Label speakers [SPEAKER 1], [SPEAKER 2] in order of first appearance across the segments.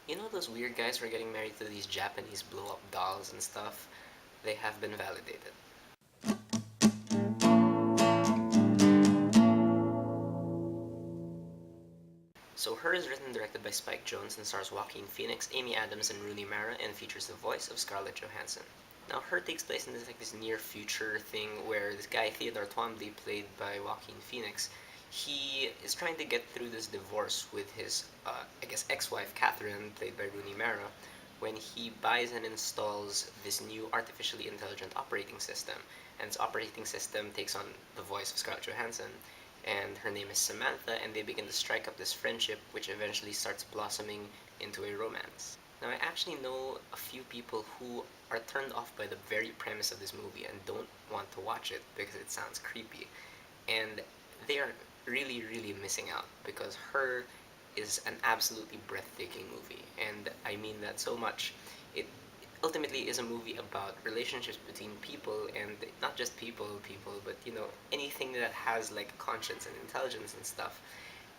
[SPEAKER 1] You know those weird guys who are getting married to these Japanese blow up dolls and stuff? They have been validated. So Her is written and directed by Spike Jonze and stars Joaquin Phoenix, Amy Adams, and Rooney Mara, and features the voice of Scarlett Johansson. Now, Her takes place in this near future thing where this guy Theodore Twombly, played by Joaquin Phoenix, he is trying to get through this divorce with his, I guess, ex-wife Catherine, played by Rooney Mara, when he buys and installs this new artificially intelligent operating system. And this operating system takes on the voice of Scarlett Johansson, and her name is Samantha, and they begin to strike up this friendship, which eventually starts blossoming into a romance. Now, I actually know a few people who are turned off by the very premise of this movie and don't want to watch it because it sounds creepy. And they are really, really missing out because Her is an absolutely breathtaking movie. And I mean that so much. It ultimately is a movie about relationships between people, and not just people, but anything that has like conscience and intelligence and stuff.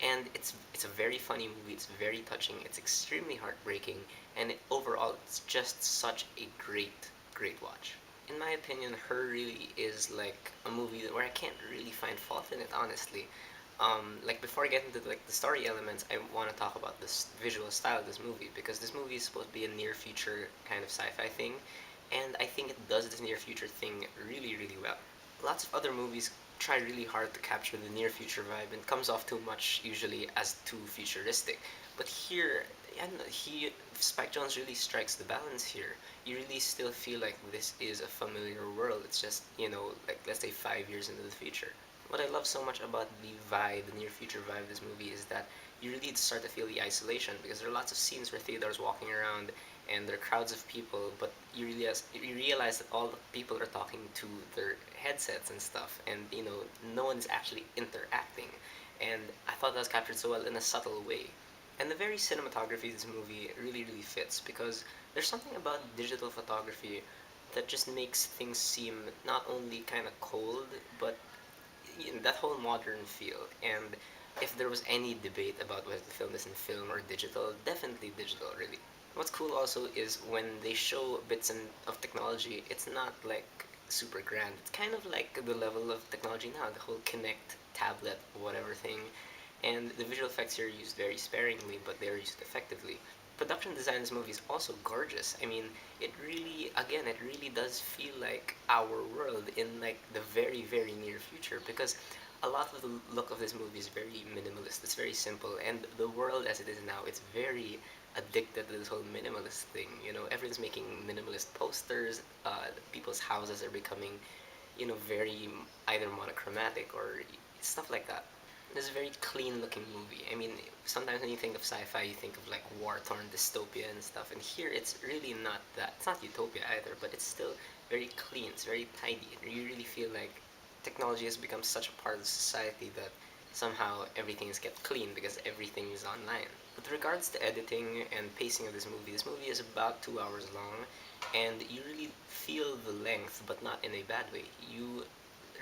[SPEAKER 1] And it's a very funny movie. It's very touching. It's extremely heartbreaking, and overall, it's just such a great watch. In my opinion, Her really is like a movie where I can't really find fault in it, honestly. Like before I get into like the story elements, I want to talk about this visual style of this movie because this movie is supposed to be a near future kind of sci-fi thing, and I think it does this near future thing really really well. Lots of other movies try really hard to capture the near future vibe and comes off too much usually as too futuristic. But here, and he Spike Jonze really strikes the balance here. You really still feel like this is a familiar world. It's just like let's say 5 years into the future. What I love so much about the vibe, the near future vibe of this movie is that you really start to feel the isolation because there are lots of scenes where Theodore's walking around and there are crowds of people, but you realize that all the people are talking to their headsets and stuff, and no one's actually interacting. And I thought that was captured so well in a subtle way. And the very cinematography of this movie really really fits because there's something about digital photography that just makes things seem not only kind of cold, but that whole modern feel. And if there was any debate about whether the film is in film or digital, definitely digital, really. What's cool also is when they show bits of technology, it's not like super grand. It's kind of like the level of technology now, the whole Kinect tablet, whatever thing. And the visual effects here are used very sparingly, but they're used effectively. Production design in this movie is also gorgeous. I mean, it really does feel like our world in like the very, very near future because a lot of the look of this movie is very minimalist. It's very simple, and the world as it is now, it's very addicted to this whole minimalist thing. Everyone's making minimalist posters. People's houses are becoming, very either monochromatic or stuff like that. It's a very clean looking movie. I mean, sometimes when you think of sci-fi, you think of like war-torn dystopia and stuff, and here it's really not that. It's not utopia either, but it's still very clean. It's very tidy. You really feel like technology has become such a part of society that somehow everything is kept clean because everything is online. With regards to editing and pacing of this movie is about 2 hours long, and you really feel the length, but not in a bad way. You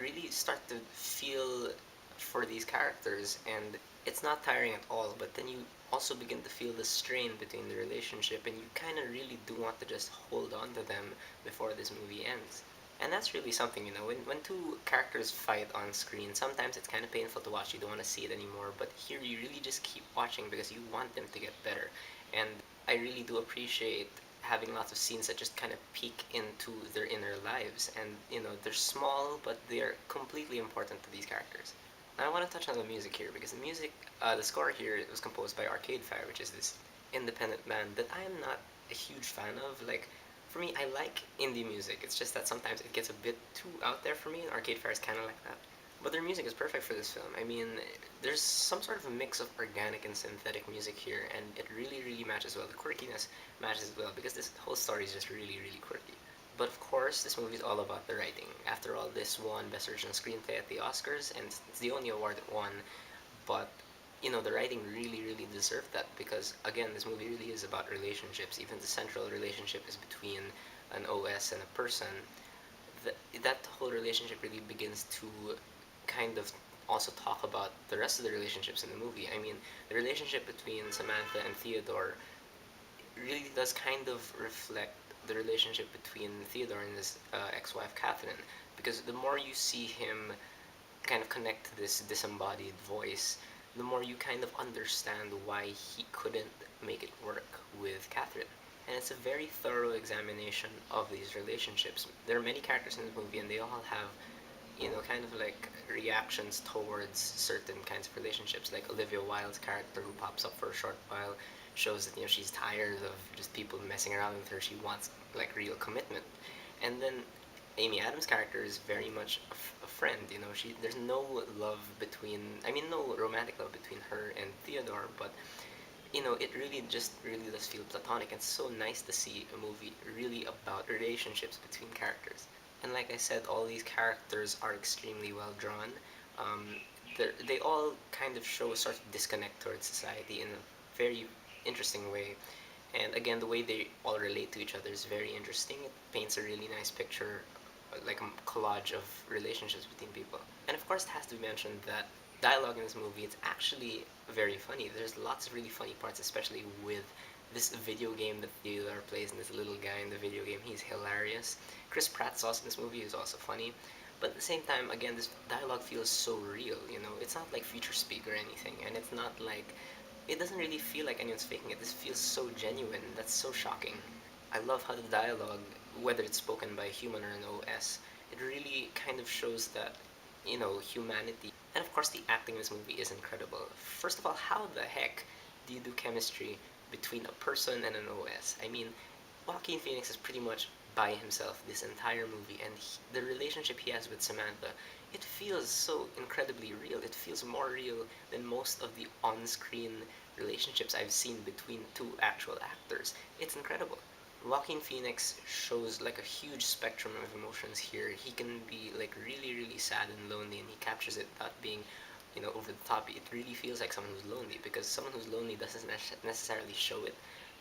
[SPEAKER 1] really start to feel for these characters, and it's not tiring at all, but then you also begin to feel the strain between the relationship, and you kind of really do want to just hold on to them before this movie ends. And that's really something, when two characters fight on screen, sometimes it's kind of painful to watch. You don't want to see it anymore, but here you really just keep watching because you want them to get better. And I really do appreciate having lots of scenes that just kind of peek into their inner lives. And, they're small, but they're completely important to these characters. Now I want to touch on the music here because the score here was composed by Arcade Fire, which is this independent band that I am not a huge fan of. Like, for me, I like indie music. It's just that sometimes it gets a bit too out there for me, and Arcade Fire is kind of like that. But their music is perfect for this film. I mean, there's some sort of a mix of organic and synthetic music here, and it really, really matches well. The quirkiness matches well because this whole story is just really, really quirky. But of course, this movie is all about the writing. After all, this won Best Original Screenplay at the Oscars, and it's the only award it won. But the writing really, really deserved that because again, this movie really is about relationships. Even the central relationship is between an OS and a person. That whole relationship really begins to kind of also talk about the rest of the relationships in the movie. I mean, the relationship between Samantha and Theodore really does kind of reflect the relationship between Theodore and his ex-wife Catherine, because the more you see him kind of connect to this disembodied voice, the more you kind of understand why he couldn't make it work with Catherine. And it's a very thorough examination of these relationships. There are many characters in the movie, and they all have, kind of like reactions towards certain kinds of relationships. Like Olivia Wilde's character, who pops up for a short while, shows that she's tired of just people messing around with her. She wants like real commitment. And then Amy Adams' character is very much a friend. There's no love between. I mean, no romantic love between her and Theodore, but it really does feel platonic. It's so nice to see a movie really about relationships between characters. And like I said, all these characters are extremely well drawn. Um, they all kind of show a sort of disconnect towards society in a very interesting way. And again, the way they all relate to each other is very interesting. It paints a really nice picture, like a collage of relationships between people. And of course, it has to be mentioned that dialogue in this movie, it's actually very funny. There's lots of really funny parts, especially with this video game that Theodore plays and this little guy in the video game. He's hilarious. Chris Pratt's also in this movie, is also funny. But at the same time, again, this dialogue feels so real. It's not like future speak or anything, and it's not like it doesn't really feel like anyone's faking it. This feels so genuine. That's so shocking. I love how the dialogue, whether it's spoken by a human or an OS, it really kind of shows that, humanity. And of course, the acting in this movie is incredible. First of all, how the heck do you do chemistry between a person and an OS? I mean, Joaquin Phoenix is pretty much by himself this entire movie, and the relationship he has with Samantha, it feels so incredibly real. It feels more real than most of the on-screen relationships I've seen between two actual actors. It's incredible. Joaquin Phoenix shows like a huge spectrum of emotions here. He can be like really, really sad and lonely, and he captures it without being, over the top. It really feels like someone who's lonely, because someone who's lonely doesn't necessarily show it,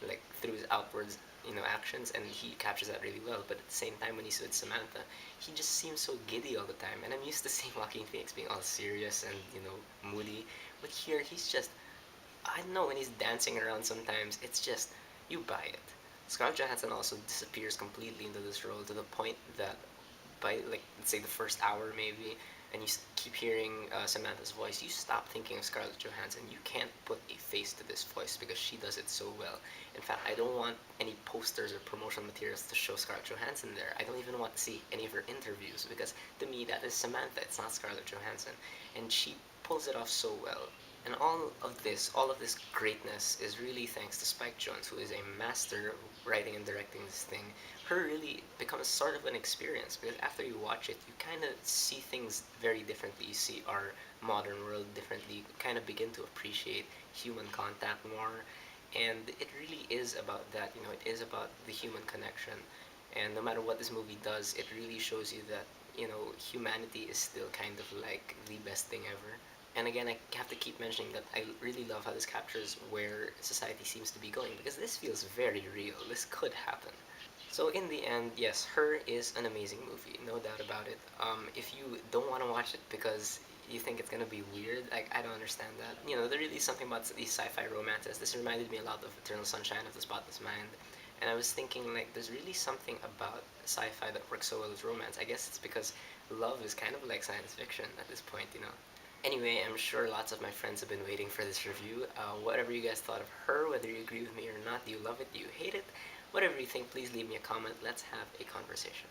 [SPEAKER 1] like through his outwards, actions, and he captures that really well. But at the same time, when he's with Samantha, he just seems so giddy all the time. And I'm used to seeing Joaquin Phoenix being all serious and moody, but here he's just, I don't know, when he's dancing around sometimes, it's just, you buy it. Scarlett Johansson also disappears completely into this role to the point that by, like, let's say the first hour maybe, and you keep hearing Samantha's voice, you stop thinking of Scarlett Johansson. You can't put a face to this voice because she does it so well. In fact, I don't want any posters or promotional materials to show Scarlett Johansson there. I don't even want to see any of her interviews, because to me that is Samantha, it's not Scarlett Johansson. And she pulls it off so well. And all of this greatness is really thanks to Spike Jonze, who is a master writing and directing this thing. Her really becomes sort of an experience, because after you watch it, you kind of see things very differently. You see our modern world differently. You kind of begin to appreciate human contact more. And it really is about that. It is about the human connection. And no matter what this movie does, it really shows you that, humanity is still kind of like the best thing ever. And again, I have to keep mentioning that I really love how this captures where society seems to be going, because this feels very real. This could happen. So in the end, yes, Her is an amazing movie, no doubt about it. If you don't want to watch it because you think it's gonna be weird, I don't understand that. There really is something about these sci-fi romances. This reminded me a lot of Eternal Sunshine of the Spotless Mind, and I was thinking like, there's really something about sci-fi that works so well with romance. I guess it's because love is kind of like science fiction at this point. Anyway, I'm sure lots of my friends have been waiting for this review. Whatever you guys thought of Her, whether you agree with me or not, do you love it, do you hate it? Whatever you think, please leave me a comment. Let's have a conversation.